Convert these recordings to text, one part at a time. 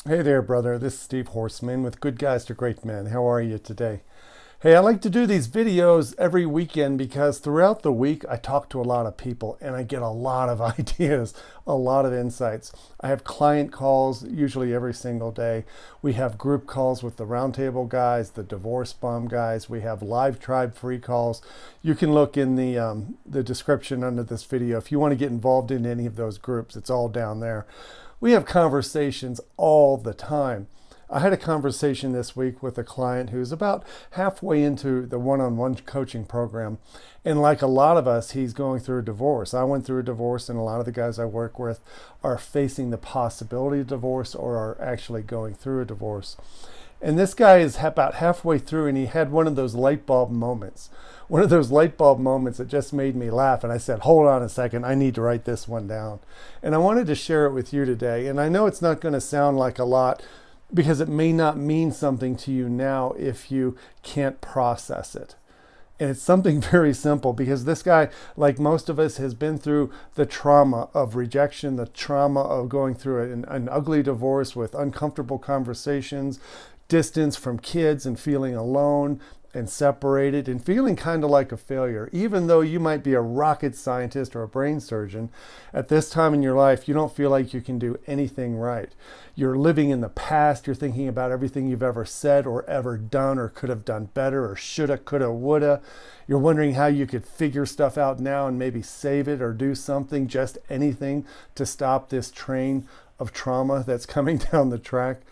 Hey there, brother. This is Steve Horseman with Good Guys to Great Men. How are you today? Hey, I like to do these videos every weekend because throughout the week I talk to a lot of people and I get a lot of ideas, a lot of insights. I have client calls usually every single day. We have group calls with the Roundtable guys, the Divorce Bomb guys. We have live tribe free calls. You can look in the description under this video if you want to get involved in any of those groups. It's all down there. We have conversations all the time. I had a conversation this week with a client who's about halfway into the one-on-one coaching program. And like a lot of us, he's going through a divorce. I went through a divorce, and a lot of the guys I work with are facing the possibility of divorce or are actually going through a divorce. And this guy is about halfway through, and he had one of those light bulb moments. One of those light bulb moments that just made me laugh. And I said, hold on a second, I need to write this one down. And I wanted to share it with you today. And I know it's not going to sound like a lot because it may not mean something to you now if you can't process it. And it's something very simple because this guy, like most of us, has been through the trauma of rejection, the trauma of going through an ugly divorce with uncomfortable conversations, distance from kids and feeling alone and separated and feeling kind of like a failure. Even though you might be a rocket scientist or a brain surgeon, at this time in your life, you don't feel like you can do anything right. You're living in the past. You're thinking about everything you've ever said or ever done or could have done better or shoulda, coulda, woulda. You're wondering how you could figure stuff out now and maybe save it or do something, just anything to stop this train of trauma that's coming down the track.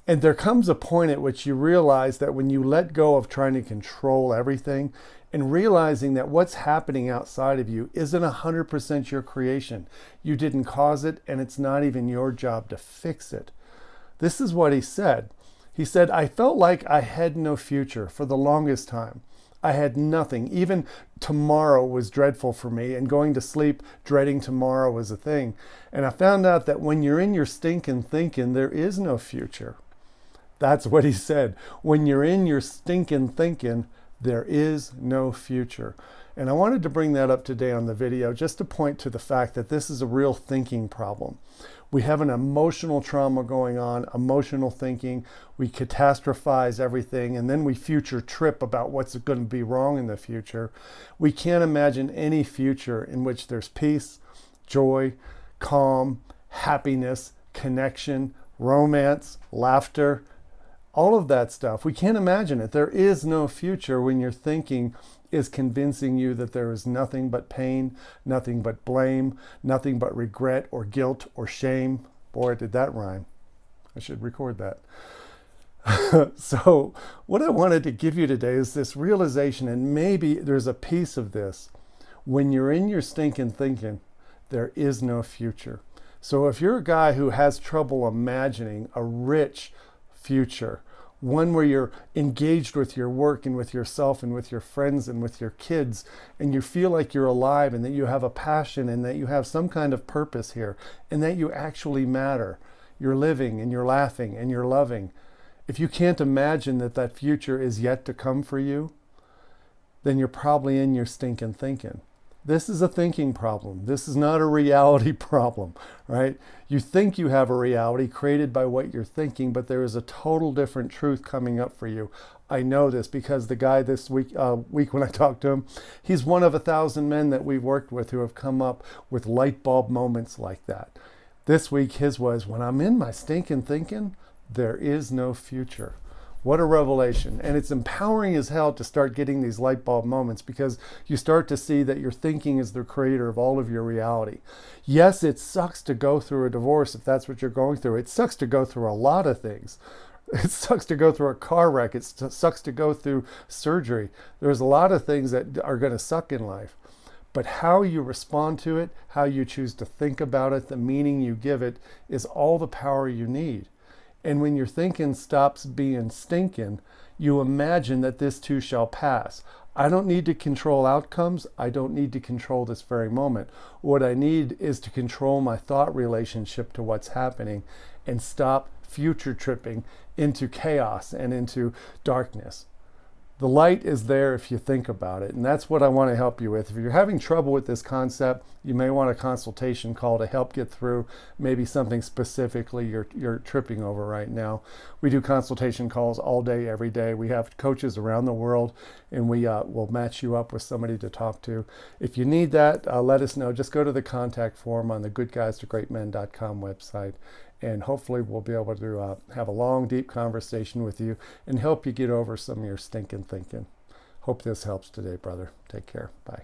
And there comes a point at which you realize that when you let go of trying to control everything and realizing that what's happening outside of you isn't 100% your creation, you didn't cause it, and it's not even your job to fix it. This is what he said. He said, I felt like I had no future for the longest time. I had nothing. Even tomorrow was dreadful for me, and going to sleep dreading tomorrow was a thing. And I found out that when you're in your stinking thinking, there is no future. That's what he said. When you're in your stinking thinking, there is no future. And I wanted to bring that up today on the video just to point to the fact that this is a real thinking problem. We have an emotional trauma going on, emotional thinking. We catastrophize everything, and then we future trip about what's going to be wrong in the future. We can't imagine any future in which there's peace, joy, calm, happiness, connection, romance, laughter, all of that stuff. We can't imagine it. There is no future when your thinking is convincing you that there is nothing but pain, nothing but blame, nothing but regret or guilt or shame. Boy, did that rhyme. I should record that. So what I wanted to give you today is this realization, and maybe there's a piece of this. When you're in your stinking thinking, there is no future. So if you're a guy who has trouble imagining a rich future, one where you're engaged with your work and with yourself and with your friends and with your kids, and you feel like you're alive and that you have a passion and that you have some kind of purpose here and that you actually matter. You're living and you're laughing and you're loving. If you can't imagine that that future is yet to come for you, then you're probably in your stinking thinking. This is a thinking problem. This is not a reality problem, right? You think you have a reality created by what you're thinking, but there is a total different truth coming up for you. I know this because the guy this week when I talked to him, he's one of 1,000 men that we've worked with who have come up with light bulb moments like that. This week his was, when I'm in my stinking thinking, there is no future. What a revelation. And it's empowering as hell to start getting these light bulb moments because you start to see that your thinking is the creator of all of your reality. Yes, it sucks to go through a divorce if that's what you're going through. It sucks to go through a lot of things. It sucks to go through a car wreck. It sucks to go through surgery. There's a lot of things that are going to suck in life. But how you respond to it, how you choose to think about it, the meaning you give it is all the power you need. And when your thinking stops being stinking, you imagine that this too shall pass. I don't need to control outcomes. I don't need to control this very moment. What I need is to control my thought relationship to what's happening and stop future tripping into chaos and into darkness. The light is there if you think about it, and that's what I want to help you with. If you're having trouble with this concept, you may want a consultation call to help get through maybe something specifically you're tripping over right now. We do consultation calls all day, every day. We have coaches around the world, and we will match you up with somebody to talk to. If you need that, let us know. Just go to the contact form on the goodguystogreatmen.com website, and hopefully we'll be able to have a long, deep conversation with you and help you get over some of your stinking thinking. Hope this helps today, brother. Take care. Bye.